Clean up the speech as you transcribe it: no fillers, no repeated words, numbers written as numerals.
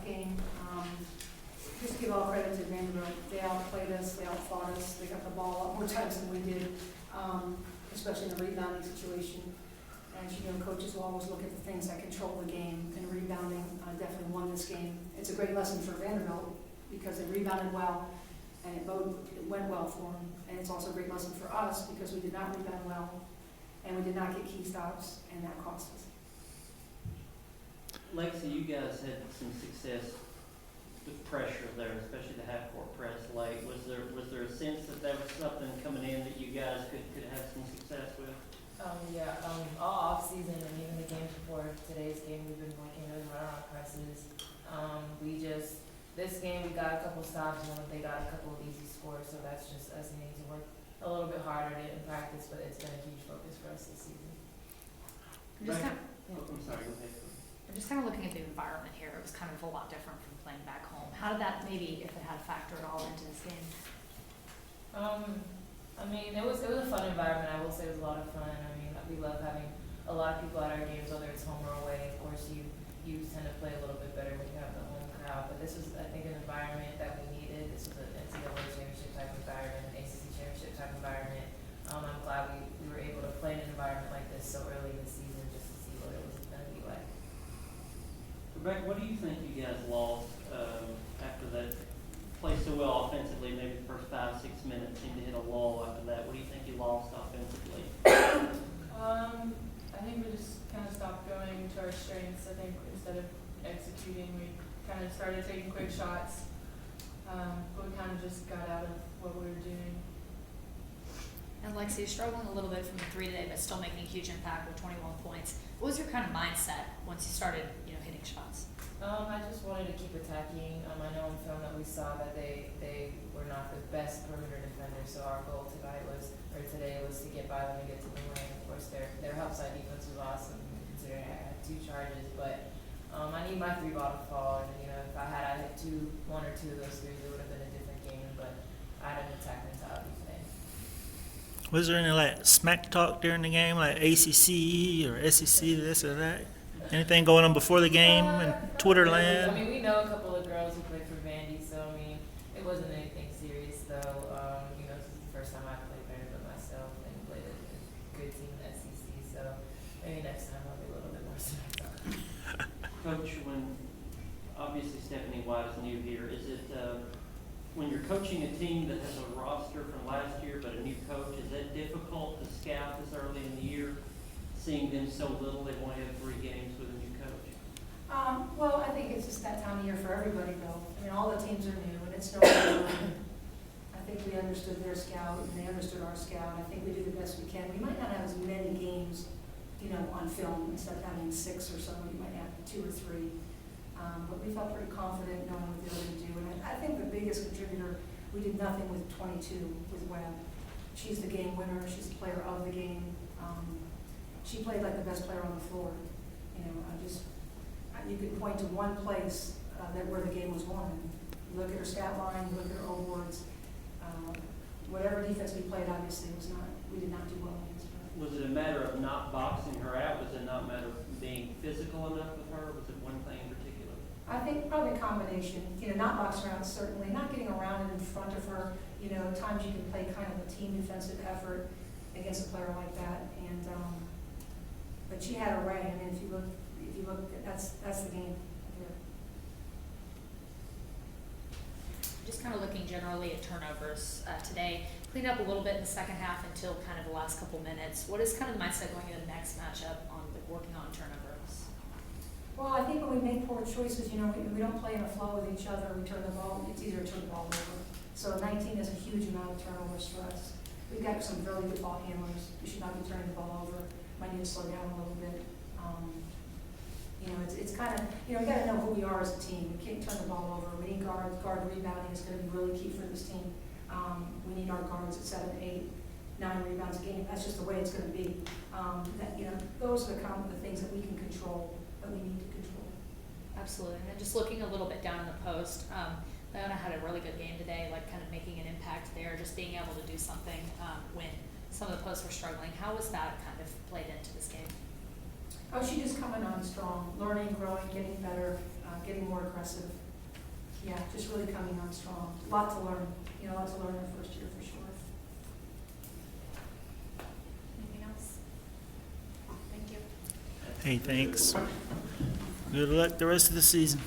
game. Just give all credit to Vanderbilt. They outplayed us, they outfought us, they got the ball a lot more times than we did, especially in the rebounding situation. As you know, coaches will always look at the things that control the game, and rebounding definitely won this game. It's a great lesson for Vanderbilt because they rebounded well, and it went well for them. And it's also a great lesson for us because we did not rebound well, and we did not get key stops, and that cost us. Lexi, you guys had some success with pressure there, especially the half-court press late. Was there a sense that there was something coming in that you guys could have some success with? All off season and even the games before today's game, we've been working really hard on our presses. This game we got a couple stops and they got a couple of easy scores, so that's just us needing to work a little bit harder in practice, but it's been a huge focus for us this season. I'm sorry, go ahead. I'm just kind of looking at the environment here. It was kind of a lot different from playing back home. How did that, maybe if it had a factor at all into this game? It was a fun environment. I will say it was a lot of fun. We love having a lot of people at our games, whether it's home or away. Of course, you tend to play a little bit better when you have the home crowd. But this was, I think, an environment that we needed. This was an NCAA championship type environment, an ACC championship type environment. I'm glad we were able to play in an environment like this so early in the season just to see what it was going to be like. Rebecca, what do you think you guys lost after that? Played so well offensively, maybe the first 5-6 minutes seemed to hit a lull after that. What do you think you lost offensively? I think we just kind of stopped going to our strengths. I think instead of executing, we kind of started taking quick shots, but we kind of just got out of what we were doing. And Lexi, you're struggling a little bit from the three today, but still making a huge impact with 21 points. What was your kind of mindset once you started, hitting shots? I just wanted to keep attacking. I know on film that we saw that they were not the best perimeter defenders, so our goal today was to get by them and get to the lane. Of course, their help side defense was awesome, considering I had 2 charges, but I need my 3-ball to fall, and if I had hit 1 or 2 of those threes, it would have been a different game, but I had an attack mentality today. Was there any smack talk during the game, like ACC or SEC, this or that? Anything going on before the game in Twitter land? We know a couple of girls who played for Vandy, so it wasn't anything serious though. This is the first time I played Vanderbilt myself and played a good team in the SEC, so maybe next time I'll be a little bit more serious. Coach, when obviously Stephanie White is new here, is it when you're coaching a team that has a roster from last year but a new coach, is that difficult to scout this early in the year? Seeing them so little, they've only had 3 games with a new coach. Well, I think it's just that time of year for everybody, though. All the teams are new, and it's no problem. I think we understood their scout, and they understood our scout. I think we did the best we can. We might not have as many games, on film. Instead of having 6 or so, we might have 2 or 3. But we felt pretty confident knowing what they were going to do. And I think the biggest contributor, we did nothing with 22 with Webb. She's the game winner. She's the player of the game. She played like the best player on the floor. You could point to one place where the game was won. You look at her stat line, you look at her awards. Whatever defense we played, obviously, we did not do well against her. Was it a matter of not boxing her out? Was it not a matter of being physical enough with her? Was it one thing in particular? I think probably a combination. Not boxing her out, certainly. Not getting around and in front of her. At times you can play kind of a team defensive effort against a player like that. But she had a ray. If you look, that's the game here. Just kind of looking generally at turnovers today, cleaned up a little bit in the second half until kind of the last couple minutes. What is kind of the mindset going into the next matchup on working on turnovers? Well, I think when we make poor choices, we don't play in a flow with each other. We turn the ball. It's easier to turn the ball over. So 19 is a huge amount of turnovers for us. We've got some really good ball handlers. We should not be turning the ball over. Might need to slow down a little bit. It's kind of, we got to know who we are as a team. We can't turn the ball over. We need guards. Guard rebounding is going to be really key for this team. We need our guards at 7, 8, 9 rebounds a game. That's just the way it's going to be. Those are the things that we can control, that we need to control. Absolutely. And then just looking a little bit down in the post, Leona had a really good game today, kind of making an impact there, just being able to do something when some of the posts were struggling. How was that kind of played into this game? Oh, she's just coming on strong, learning, growing, getting better, getting more aggressive. yeah, just really coming on strong. Lot to learn, lot to learn our first year for sure. Anything else? Thank you. Hey, thanks. Good luck the rest of the season.